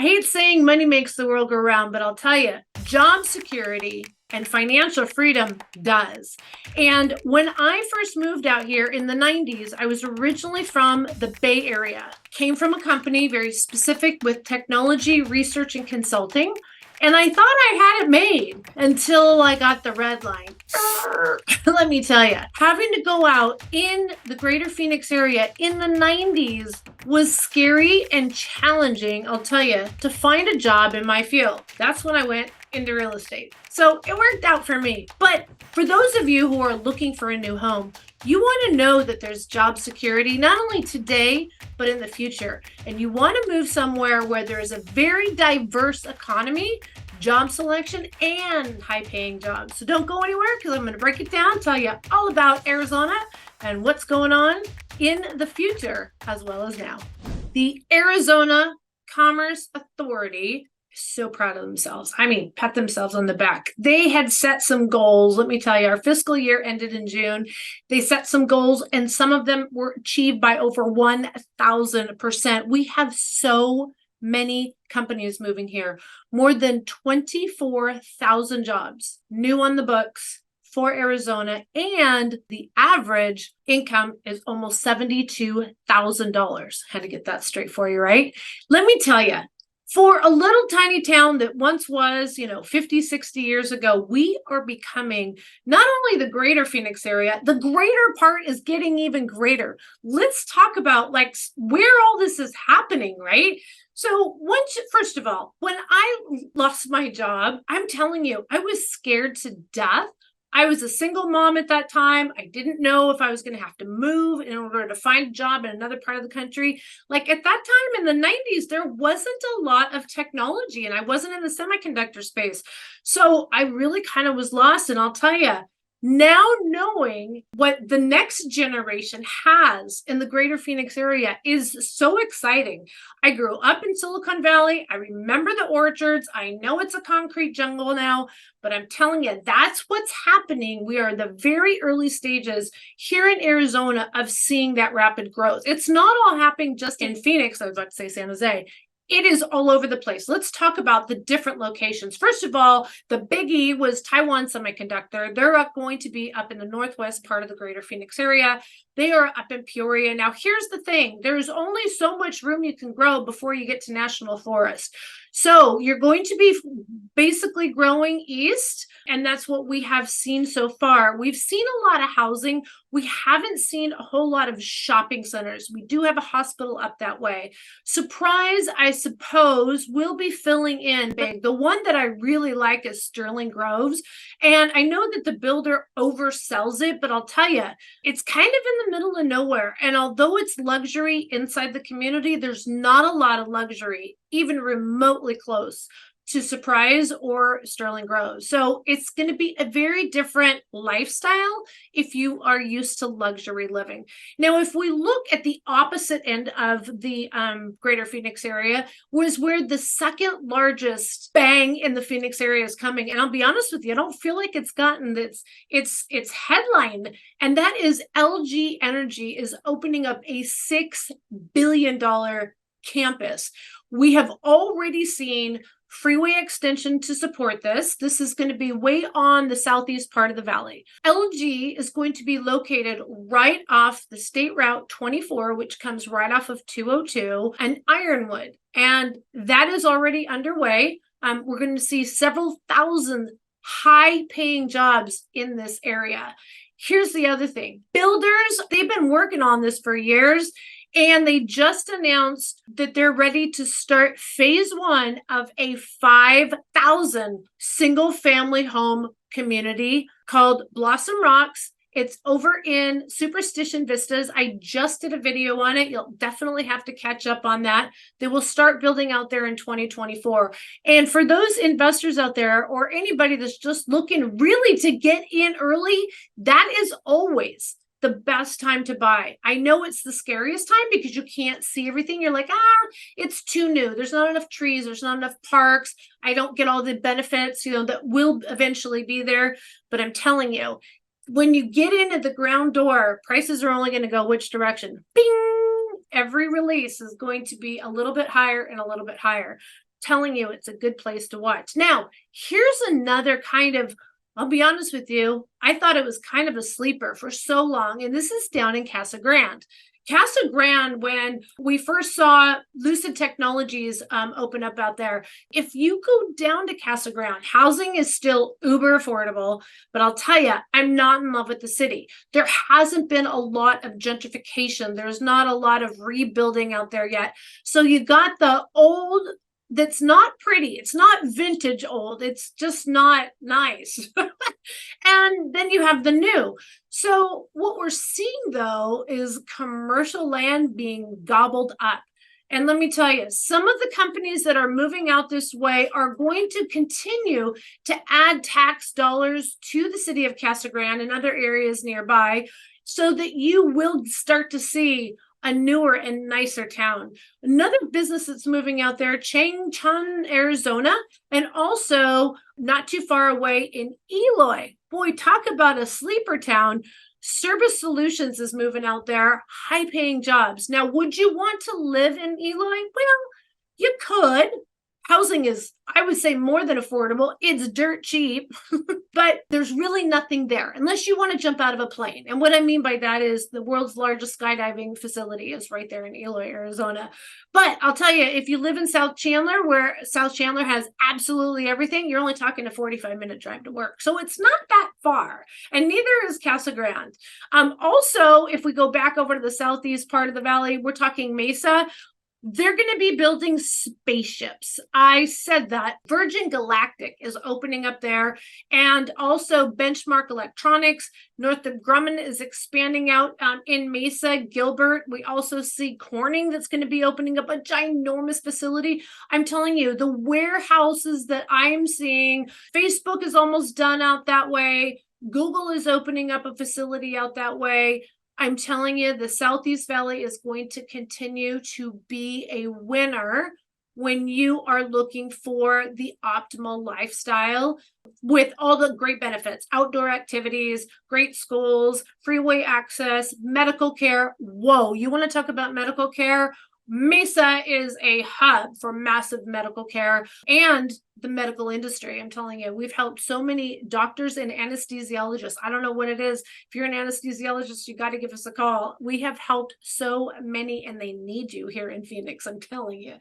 I hate saying money makes the world go round, but I'll tell you, job security and financial freedom does. And when I first moved out here in the 90s, I was originally from the Bay Area, came from a company very specific with technology, research, and consulting. And I thought I had it made until I got the red line. Let me tell you, having to go out in the greater Phoenix area in the 90s was scary and challenging, I'll tell you, to find a job in my field. That's when I went into real estate. So it worked out for me. But for those of you who are looking for a new home, you want to know that there's job security, not only today, but in the future. And you want to move somewhere where there's a very diverse economy, job selection, and high-paying jobs. So don't go anywhere because I'm going to break it down, tell you all about Arizona and what's going on in the future as well as now. The Arizona Commerce Authority is so proud of themselves. I mean, pat themselves on the back. They had set some goals. Let me tell you, our fiscal year ended in June. They set some goals, and some of them were achieved by over 1,000%. We have so many companies moving here, more than 24,000 jobs new on the books for Arizona, and the average income is almost $72,000. Had to get that straight for you, right? Let me tell you, for a little tiny town that once was, 50, 60 years ago, we are becoming not only the greater Phoenix area, the greater part is getting even greater. Let's talk about where all this is happening, right? So first of all, when I lost my job, I'm telling you, I was scared to death. I was a single mom at that time. I didn't know if I was going to have to move in order to find a job in another part of the country. At that time in the 90s, there wasn't a lot of technology and I wasn't in the semiconductor space. So I really kind of was lost. And I'll tell you, now knowing what the next generation has in the greater Phoenix area is so exciting. I grew up in Silicon Valley. I remember the orchards. I know it's a concrete jungle now, but I'm telling you, that's what's happening. We are in the very early stages here in Arizona of seeing that rapid growth. It's not all happening just in Phoenix. I was about to say San Jose. It is all over the place. Let's talk about the different locations. First of all, the biggie was Taiwan Semiconductor. They're going to be up in the northwest part of the greater Phoenix area. They are up in Peoria. Now, here's the thing. There's only so much room you can grow before you get to national forest. So you're going to be basically growing east, and that's what we have seen so far. We've seen a lot of housing. We haven't seen a whole lot of shopping centers. We do have a hospital up that way. Surprise, I suppose, we'll be filling in big. The one that I really like is Sterling Groves. And I know that the builder oversells it, but I'll tell you, it's kind of in the middle of nowhere. And although it's luxury inside the community, there's not a lot of luxury, even remotely close to Surprise or Sterling Groves. So it's going to be a very different lifestyle if you are used to luxury living. Now, if we look at the opposite end of the greater Phoenix area, was where the second largest bang in the Phoenix area is coming. And I'll be honest with you, I don't feel like it's gotten its headline. And that is LG Energy is opening up a $6 billion campus. We have already seen freeway extension to support this. This is going to be way on the southeast part of the valley. LG is going to be located right off the State Route 24, which comes right off of 202 and Ironwood. And that is already underway. We're going to see several thousand high-paying jobs in this area. Here's the other thing. Builders, they've been working on this for years. And they just announced that they're ready to start phase 1 of a 5,000 single family home community called Blossom Rocks. It's over in Superstition Vistas. I just did a video on it. You'll definitely have to catch up on that. They will start building out there in 2024. And for those investors out there or anybody that's just looking really to get in early, that is always the best time to buy. I know it's the scariest time because you can't see everything. You're like, it's too new. There's not enough trees. There's not enough parks. I don't get all the benefits, that will eventually be there. But I'm telling you, when you get in at the ground door, prices are only going to go which direction? Bing! Every release is going to be a little bit higher and a little bit higher. Telling you it's a good place to watch. Now, here's another kind of, I'll be honest with you, I thought it was kind of a sleeper for so long, and this is down in Casa Grande. Casa Grande, when we first saw Lucid Technologies open up out there, if you go down to Casa Grande, housing is still uber affordable, but I'll tell you, I'm not in love with the city. There hasn't been a lot of gentrification. There's not a lot of rebuilding out there yet. So you got the old that's not pretty. It's not vintage old. It's just not nice. And then you have the new. So what we're seeing though is commercial land being gobbled up. And let me tell you, some of the companies that are moving out this way are going to continue to add tax dollars to the city of Casa Grande and other areas nearby so that you will start to see a newer and nicer town. Another business that's moving out there, Changchun, Arizona, and also not too far away in Eloy. Boy, talk about a sleeper town. Service Solutions is moving out there, high-paying jobs. Now, would you want to live in Eloy? Well, you could. Housing is, I would say, more than affordable. It's dirt cheap, but there's really nothing there unless you want to jump out of a plane. And what I mean by that is the world's largest skydiving facility is right there in Eloy, Arizona. But I'll tell you, if you live in South Chandler, where South Chandler has absolutely everything, you're only talking a 45-minute drive to work. So it's not that far, and neither is Casa Grande. Also, if we go back over to the southeast part of the valley, we're talking Mesa. They're going to be building spaceships. I said that. Virgin Galactic is opening up there, and also Benchmark Electronics. Northrop Grumman is expanding out in Mesa. Gilbert. We also see Corning that's going to be opening up a ginormous facility. I'm telling you, the warehouses that I'm seeing, Facebook is almost done out that way. Google is opening up a facility out that way. I'm telling you, the Southeast Valley is going to continue to be a winner when you are looking for the optimal lifestyle with all the great benefits, outdoor activities, great schools, freeway access, medical care. Whoa, you want to talk about medical care? Mesa is a hub for massive medical care and the medical industry. I'm telling you, we've helped so many doctors and anesthesiologists. I don't know what it is. If you're an anesthesiologist, you got to give us a call. We have helped so many, and they need you here in Phoenix. I'm telling you,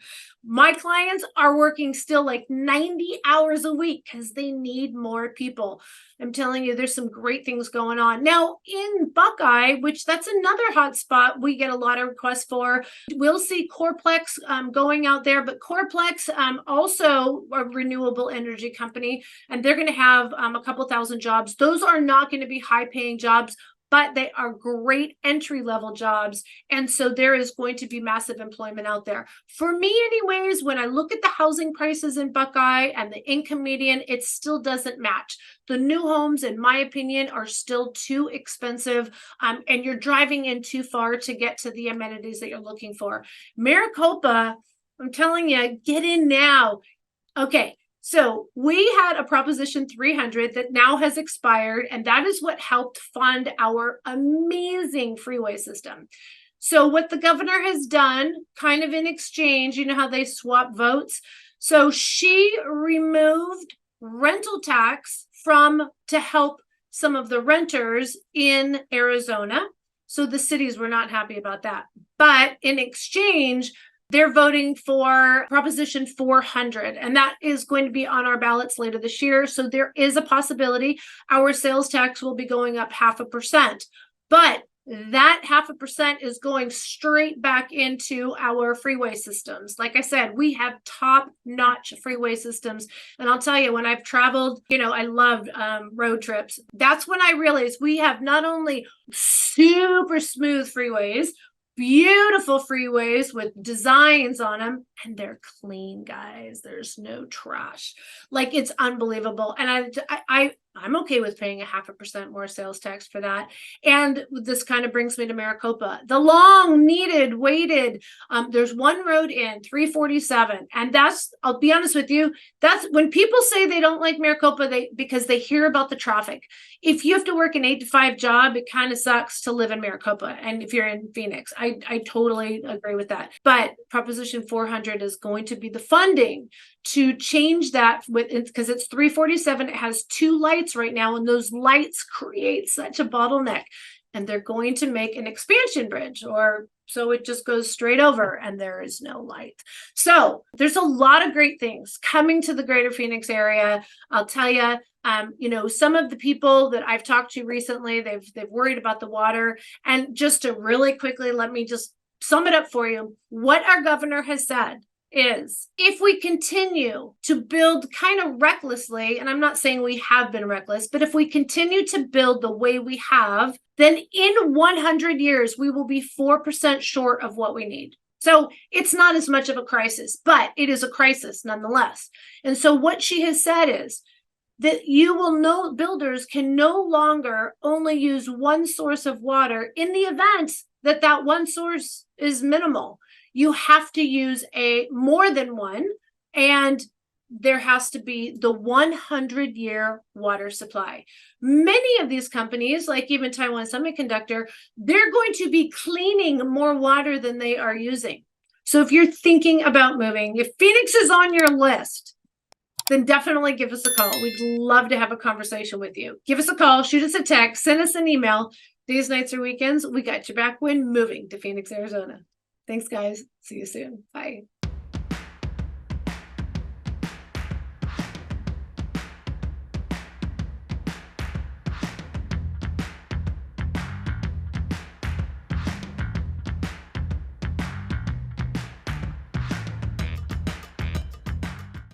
my clients are working still like 90 hours a week because they need more people. I'm telling you, there's some great things going on. Now in Buckeye, which that's another hot spot we get a lot of requests for. We'll see Coreplex going out there, but Coreplex also a renewable energy company, and they're going to have a couple thousand jobs. Those are not going to be high paying jobs, but they are great entry level jobs. And so there is going to be massive employment out there. For me anyways, when I look at the housing prices in Buckeye and the income median, it still doesn't match. The new homes, in my opinion, are still too expensive, and you're driving in too far to get to the amenities that you're looking for. Maricopa, I'm telling you, get in now. Okay, so we had a Proposition 300 that now has expired, and that is what helped fund our amazing freeway system. So what the governor has done, kind of in exchange, you know how they swap votes? So she removed rental tax to help some of the renters in Arizona. So the cities were not happy about that. But in exchange, they're voting for Proposition 400, and that is going to be on our ballots later this year. So there is a possibility our sales tax will be going up 0.5%. But that 0.5% is going straight back into our freeway systems. Like I said, we have top-notch freeway systems. And I'll tell you, when I've traveled, I loved road trips. That's when I realized we have not only super smooth freeways, beautiful freeways with designs on them, and they're clean, guys. There's no trash. Like, it's unbelievable. And I'm okay with paying 0.5% more sales tax for that. And this kind of brings me to Maricopa, the long needed, waited. There's one road in 347. And that's, I'll be honest with you, that's when people say they don't like Maricopa, because they hear about the traffic. If you have to work an 8 to 5 job, it kind of sucks to live in Maricopa. And if you're in Phoenix, I totally agree with that. But Proposition 400 is going to be the funding to change that, with because it's 347. It has 2 lights right now, and those lights create such a bottleneck. And they're going to make an expansion bridge, or so it just goes straight over and there is no light. So there's a lot of great things coming to the greater Phoenix area. I'll tell you, some of the people that I've talked to recently, they've worried about the water. And just to really quickly, let me just sum it up for you. What our governor has said is, if we continue to build kind of recklessly, and I'm not saying we have been reckless, but if we continue to build the way we have, then in 100 years, we will be 4% short of what we need. So it's not as much of a crisis, but it is a crisis nonetheless. And so what she has said is that builders can no longer only use one source of water in the event that that one source is minimal. You have to use more than one, and there has to be the 100-year water supply. Many of these companies, like even Taiwan Semiconductor, they're going to be cleaning more water than they are using. So if you're thinking about moving, if Phoenix is on your list, then definitely give us a call. We'd love to have a conversation with you. Give us a call, shoot us a text, send us an email. Days, nights, or weekends, we got your back when moving to Phoenix, Arizona. Thanks, guys. See you soon. Bye.